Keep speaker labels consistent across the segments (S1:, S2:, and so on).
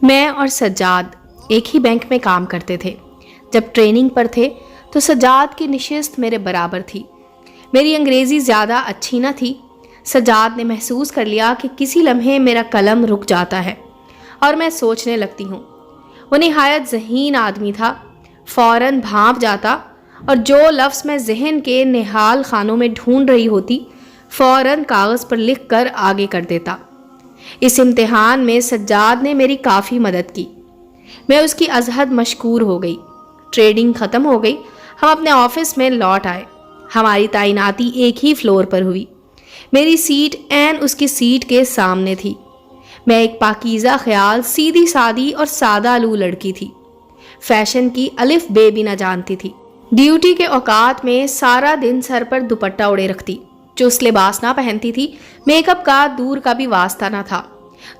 S1: میں اور سجاد ایک ہی بینک میں کام کرتے تھے۔ جب ٹریننگ پر تھے تو سجاد کی نشست میرے برابر تھی۔ میری انگریزی زیادہ اچھی نہ تھی۔ سجاد نے محسوس کر لیا کہ کسی لمحے میرا قلم رک جاتا ہے اور میں سوچنے لگتی ہوں۔ وہ نہایت ذہین آدمی تھا، فوراً بھانپ جاتا اور جو لفظ میں ذہن کے نہال خانوں میں ڈھونڈ رہی ہوتی فوراً کاغذ پر لکھ کر آگے کر دیتا۔ اس امتحان میں سجاد نے میری کافی مدد کی۔ میں اس کی ازحد مشکور ہو گئی۔ ٹریڈنگ ختم ہو گئی، ہم اپنے آفس میں لوٹ آئے۔ ہماری تعیناتی ایک ہی فلور پر ہوئی۔ میری سیٹ عین اس کی سیٹ کے سامنے تھی۔ میں ایک پاکیزہ خیال، سیدھی سادی اور سادہ لو لڑکی تھی۔ فیشن کی الف بے بھی نہ جانتی تھی۔ ڈیوٹی کے اوقات میں سارا دن سر پر دوپٹہ اڑے رکھتی، چست لباس نہ پہنتی تھی، میک اپ کا دور کا بھی واسطہ نہ تھا۔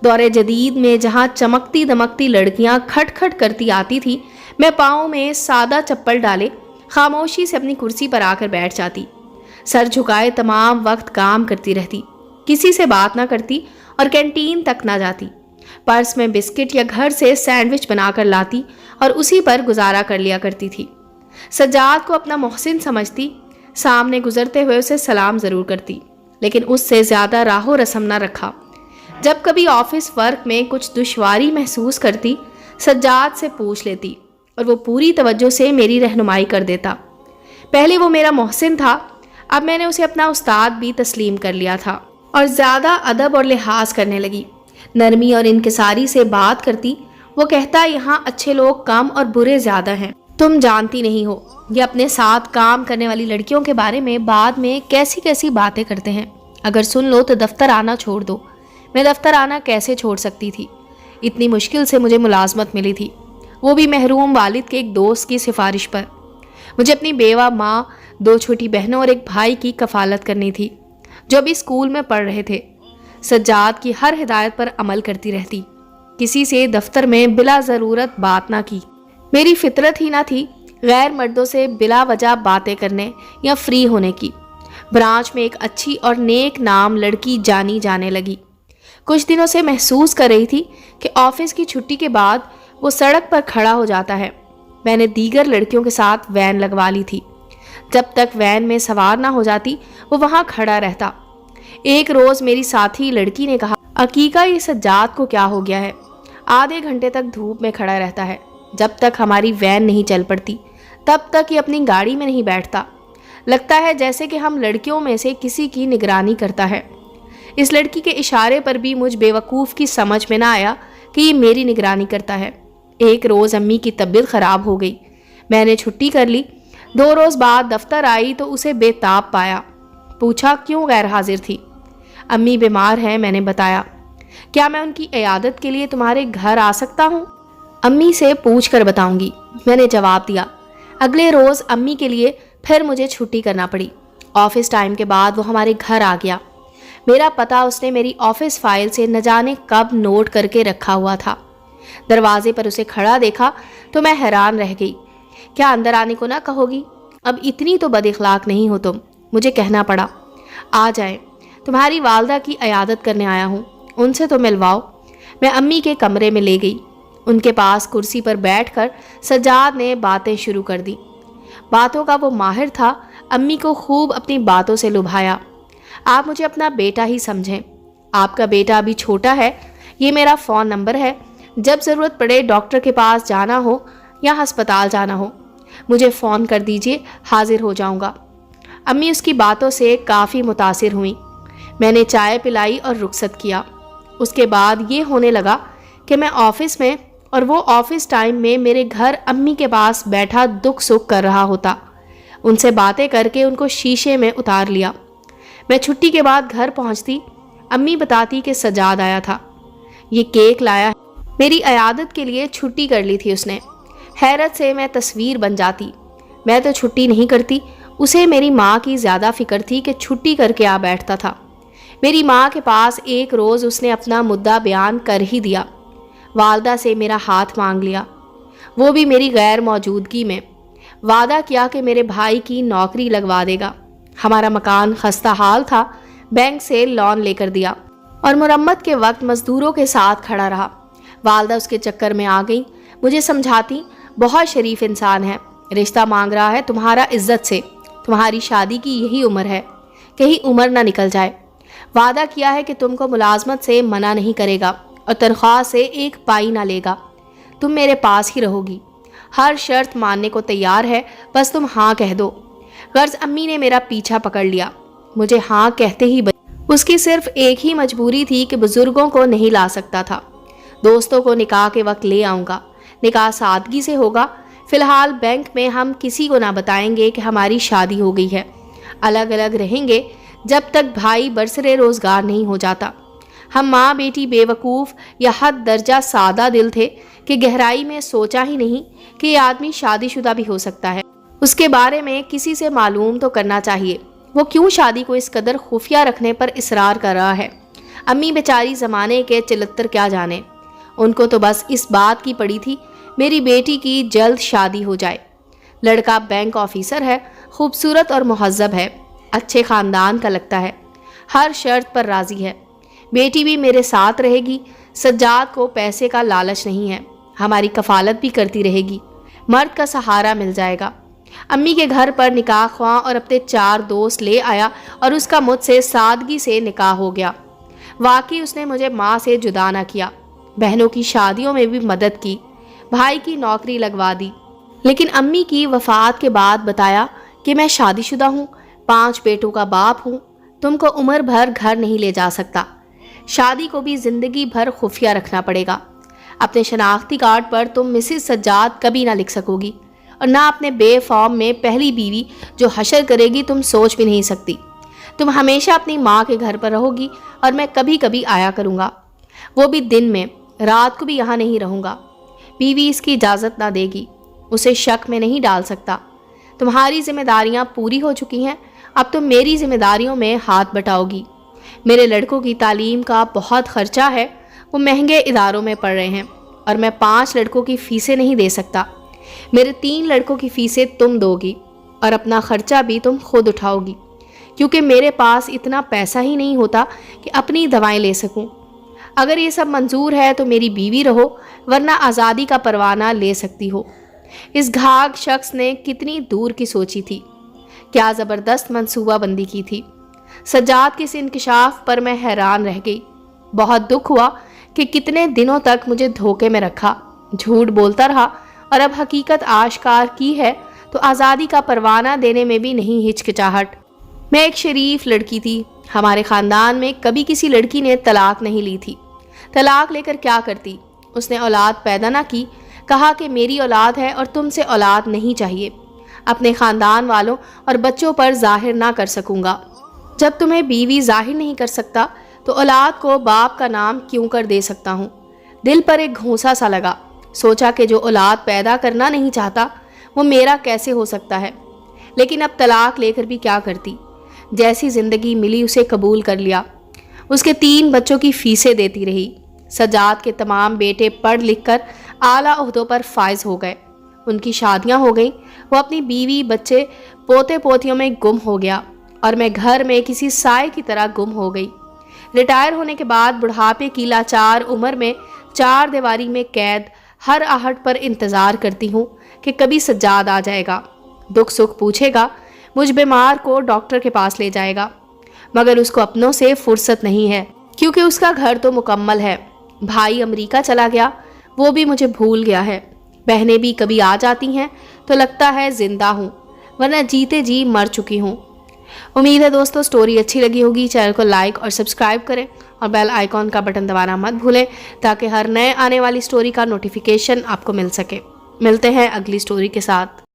S1: دور جدید میں جہاں چمکتی دمکتی لڑکیاں کھٹ کھٹ کرتی آتی تھی، میں پاؤں میں سادہ چپل ڈالے خاموشی سے اپنی کرسی پر آ کر بیٹھ جاتی۔ سر جھکائے تمام وقت کام کرتی رہتی، کسی سے بات نہ کرتی اور کینٹین تک نہ جاتی۔ پرس میں بسکٹ یا گھر سے سینڈوچ بنا کر لاتی اور اسی پر گزارا کر لیا کرتی تھی۔ سجاد کو اپنا محسن سمجھتی، سامنے گزرتے ہوئے اسے سلام ضرور کرتی، لیکن اس سے زیادہ راہ و رسم نہ رکھا۔ جب کبھی آفس ورک میں کچھ دشواری محسوس کرتی، سجاد سے پوچھ لیتی اور وہ پوری توجہ سے میری رہنمائی کر دیتا۔ پہلے وہ میرا محسن تھا، اب میں نے اسے اپنا استاد بھی تسلیم کر لیا تھا اور زیادہ ادب اور لحاظ کرنے لگی۔ نرمی اور انکساری سے بات کرتی۔ وہ کہتا، یہاں اچھے لوگ کم اور برے زیادہ ہیں، تم جانتی نہیں ہو یہ اپنے ساتھ کام کرنے والی لڑکیوں کے بارے میں بعد میں کیسی کیسی باتیں کرتے ہیں، اگر سن لو تو دفتر آنا چھوڑ دو۔ میں دفتر آنا کیسے چھوڑ سکتی تھی؟ اتنی مشکل سے مجھے ملازمت ملی تھی، وہ بھی محروم والد کے ایک دوست کی سفارش پر۔ مجھے اپنی بیوہ ماں، 2 چھوٹی بہنوں اور ایک بھائی کی کفالت کرنی تھی جو ابھی اسکول میں پڑھ رہے تھے۔ سجاد کی ہر ہدایت پر عمل کرتی رہتی، کسی سے دفتر میں بلا ضرورت بات نہ کی۔ میری فطرت ہی نہ تھی غیر مردوں سے بلا وجہ باتیں کرنے یا فری ہونے کی۔ برانچ میں ایک اچھی اور نیک نام لڑکی جانی جانے لگی۔ کچھ دنوں سے محسوس کر رہی تھی کہ آفس کی چھٹی کے بعد وہ سڑک پر کھڑا ہو جاتا ہے۔ میں نے دیگر لڑکیوں کے ساتھ وین لگوا لی تھی۔ جب تک وین میں سوار نہ ہو جاتی وہ وہاں کھڑا رہتا۔ ایک روز میری ساتھی لڑکی نے کہا، عقیقہ یہ سجاد کو کیا ہو گیا ہے؟ آدھے گھنٹے تک دھوپ میں کھڑا رہتا ہے، جب تک ہماری وین نہیں چل پڑتی تب تک یہ اپنی گاڑی میں نہیں بیٹھتا، لگتا ہے جیسے کہ ہم لڑکیوں میں سے کسی کی نگرانی کرتا ہے۔ اس لڑکی کے اشارے پر بھی مجھ بے وقوف کی سمجھ میں نہ آیا کہ یہ میری نگرانی کرتا ہے۔ ایک روز امی کی طبیعت خراب ہو گئی، میں نے چھٹی کر لی۔ 2 روز بعد دفتر آئی تو اسے بے تاب پایا۔ پوچھا کیوں غیر حاضر تھی؟ امی بیمار ہیں، میں نے بتایا۔ کیا میں ان کی عیادت کے لیے تمہارے گھر آ سکتا ہوں؟ امی سے پوچھ کر بتاؤں گی، میں نے جواب دیا۔ اگلے روز امی کے لیے پھر مجھے چھٹی کرنا پڑی۔ آفس ٹائم کے بعد وہ ہمارے گھر آ گیا۔ میرا پتہ اس نے میری آفس فائل سے نہ جانے کب نوٹ کر کے رکھا ہوا تھا۔ دروازے پر اسے کھڑا دیکھا تو میں حیران رہ گئی۔ کیا اندر آنے کو نہ کہو گی؟ اب اتنی تو بد اخلاق نہیں ہو تم۔ مجھے کہنا پڑا، آ جائیں، تمہاری والدہ کی عیادت کرنے آیا ہوں، ان سے تو ملواؤ۔ میں امی کے کمرے میں لے گئی۔ ان کے پاس کرسی پر بیٹھ کر سجاد نے باتیں شروع کر دی۔ باتوں کا وہ ماہر تھا، امی کو خوب اپنی باتوں سے لبھایا۔ آپ مجھے اپنا بیٹا ہی سمجھیں، آپ کا بیٹا ابھی چھوٹا ہے، یہ میرا فون نمبر ہے، جب ضرورت پڑے ڈاکٹر کے پاس جانا ہو یا ہسپتال جانا ہو مجھے فون کر دیجئے، حاضر ہو جاؤں گا۔ امی اس کی باتوں سے کافی متاثر ہوئیں۔ میں نے چائے پلائی اور رخصت کیا۔ اس کے بعد یہ ہونے لگا کہ میں آفس میں اور وہ آفس ٹائم میں میرے گھر امی کے پاس بیٹھا دکھ سکھ کر رہا ہوتا۔ ان سے باتیں کر کے ان کو شیشے میں اتار لیا۔ میں چھٹی کے بعد گھر پہنچتی، امی بتاتی کہ سجاد آیا تھا، یہ کیک لایا ہے، میری عیادت کے لیے چھٹی کر لی تھی اس نے۔ حیرت سے میں تصویر بن جاتی۔ میں تو چھٹی نہیں کرتی، اسے میری ماں کی زیادہ فکر تھی کہ چھٹی کر کے آ بیٹھتا تھا۔ میری ماں کے پاس ایک روز اس نے اپنا مدعا بیان کر ہی دیا۔ والدہ سے میرا ہاتھ مانگ لیا، وہ بھی میری غیر موجودگی میں۔ وعدہ کیا کہ میرے بھائی کی نوکری لگوا دے گا۔ ہمارا مکان خستہ حال تھا، بینک سے لون لے کر دیا اور مرمت کے وقت مزدوروں کے ساتھ کھڑا رہا۔ والدہ اس کے چکر میں آ گئی، مجھے سمجھاتی بہت شریف انسان ہے، رشتہ مانگ رہا ہے تمہارا عزت سے، تمہاری شادی کی یہی عمر ہے، کہیں عمر نہ نکل جائے۔ وعدہ کیا ہے کہ تم کو ملازمت سے منع نہیں کرے گا اور تنخواہ سے ایک پائی نہ لے گا، تم میرے پاس ہی رہو گی، ہر شرط ماننے کو تیار ہے، بس تم ہاں کہہ دو۔ غرض امی نے میرا پیچھا پکڑ لیا، مجھے ہاں کہتے ہی اس کی صرف ایک ہی مجبوری تھی کہ بزرگوں کو نہیں لا سکتا تھا۔ دوستوں کو نکاح کے وقت لے آؤں گا، نکاح سادگی سے ہوگا، فی الحال بینک میں ہم کسی کو نہ بتائیں گے کہ ہماری شادی ہو گئی ہے، الگ الگ رہیں گے جب تک بھائی برسرے روزگار نہیں ہو جاتا۔ ہم ماں بیٹی بے وقوف یا حد درجہ سادہ دل تھے کہ گہرائی میں سوچا ہی نہیں کہ یہ آدمی شادی شدہ بھی ہو سکتا ہے، اس کے بارے میں کسی سے معلوم تو کرنا چاہیے، وہ کیوں شادی کو اس قدر خفیہ رکھنے پر اصرار کر رہا ہے۔ امی بیچاری زمانے کے چلتر کیا جانے، ان کو تو بس اس بات کی پڑی تھی میری بیٹی کی جلد شادی ہو جائے۔ لڑکا بینک آفیسر ہے، خوبصورت اور مہذب ہے، اچھے خاندان کا لگتا ہے، ہر شرط پر راضی ہے۔ بیٹی بھی میرے ساتھ رہے گی، سجاد کو پیسے کا لالچ نہیں ہے، ہماری کفالت بھی کرتی رہے گی، مرد کا سہارا مل جائے گا۔ امی کے گھر پر نکاح خواں اور اپنے 4 دوست لے آیا اور اس کا مجھ سے سادگی سے نکاح ہو گیا۔ واقعی اس نے مجھے ماں سے جدا نہ کیا، بہنوں کی شادیوں میں بھی مدد کی، بھائی کی نوکری لگوا دی، لیکن امی کی وفات کے بعد بتایا کہ میں شادی شدہ ہوں، 5 بیٹوں کا باپ ہوں، تم کو عمر بھر گھر نہیں لے جا سکتا، شادی کو بھی زندگی بھر خفیہ رکھنا پڑے گا، اپنے شناختی کارڈ پر تم مسز سجاد کبھی نہ لکھ سکو گی، اور نہ اپنے بے فارم میں پہلی بیوی جو حشر کرے گی تم سوچ بھی نہیں سکتی۔ تم ہمیشہ اپنی ماں کے گھر پر رہو گی اور میں کبھی کبھی آیا کروں گا، وہ بھی دن میں، رات کو بھی یہاں نہیں رہوں گا۔ بیوی اس کی اجازت نہ دے گی، اسے شک میں نہیں ڈال سکتا۔ تمہاری ذمہ داریاں پوری ہو چکی ہیں، اب تم میری ذمہ داریوں میں ہاتھ بٹاؤ گی۔ میرے لڑکوں کی تعلیم کا بہت خرچہ ہے، وہ مہنگے اداروں میں پڑھ رہے ہیں اور میں 5 لڑکوں کی فیسیں نہیں دے سکتا۔ میرے 3 لڑکوں کی فیسیں تم دو گی اور اپنا خرچہ بھی تم خود اٹھاؤ گی، کیونکہ میرے پاس اتنا پیسہ ہی نہیں ہوتا کہ اپنی دوائیں لے سکوں۔ اگر یہ سب منظور ہے تو میری بیوی رہو، ورنہ آزادی کا پروانہ لے سکتی ہو۔ اس گھاگ شخص نے کتنی دور کی سوچی تھی، کیا زبردست منصوبہ بندی کی تھی۔ سجاد کے اس انکشاف پر میں حیران رہ گئی، بہت دکھ ہوا کہ کتنے دنوں تک مجھے دھوکے میں رکھا، جھوٹ بولتا رہا، اور اب حقیقت آشکار کی ہے تو آزادی کا پروانہ دینے میں بھی نہیں ہچکچاہٹ۔ میں ایک شریف لڑکی تھی، ہمارے خاندان میں کبھی کسی لڑکی نے طلاق نہیں لی تھی۔ طلاق لے کر کیا کرتی؟ اس نے اولاد پیدا نہ کی، کہا کہ میری اولاد ہے اور تم سے اولاد نہیں چاہیے، اپنے خاندان والوں اور بچوں پر ظاہر نہ کر سکوں گا۔ جب تمہیں بیوی ظاہر نہیں کر سکتا تو اولاد کو باپ کا نام کیوں کر دے سکتا ہوں؟ دل پر ایک گھونسا سا لگا، سوچا کہ جو اولاد پیدا کرنا نہیں چاہتا وہ میرا کیسے ہو سکتا ہے؟ لیکن اب طلاق لے کر بھی کیا کرتی؟ جیسی زندگی ملی اسے قبول کر لیا، اس کے 3 بچوں کی فیسیں دیتی رہی۔ سجاد کے تمام بیٹے پڑھ لکھ کر اعلیٰ عہدوں پر فائز ہو گئے، ان کی شادیاں ہو گئیں، وہ اپنی بیوی بچے پوتے پوتیوں میں گم ہو گیا اور میں گھر میں کسی سائے کی طرح گم ہو گئی۔ ریٹائر ہونے کے بعد بڑھاپے کی لاچار عمر میں 4 دیواری میں قید، ہر آہٹ پر انتظار کرتی ہوں کہ کبھی سجاد آ جائے گا، دکھ سکھ پوچھے گا، مجھ بیمار کو ڈاکٹر کے پاس لے جائے گا، مگر اس کو اپنوں سے فرصت نہیں ہے، کیونکہ اس کا گھر تو مکمل ہے۔ بھائی امریکہ چلا گیا، وہ بھی مجھے بھول گیا ہے۔ بہنیں بھی کبھی آ جاتی ہیں تو لگتا ہے زندہ ہوں، ورنہ جیتے جی مر چکی ہوں۔ امید ہے دوستو سٹوری اچھی لگی ہوگی، چینل کو لائک اور سبسکرائب کریں اور بیل آئیکن کا بٹن دبانا مت بھولیں تاکہ ہر نئے آنے والی سٹوری کا نوٹیفیکیشن آپ کو مل سکے۔ ملتے ہیں اگلی سٹوری کے ساتھ۔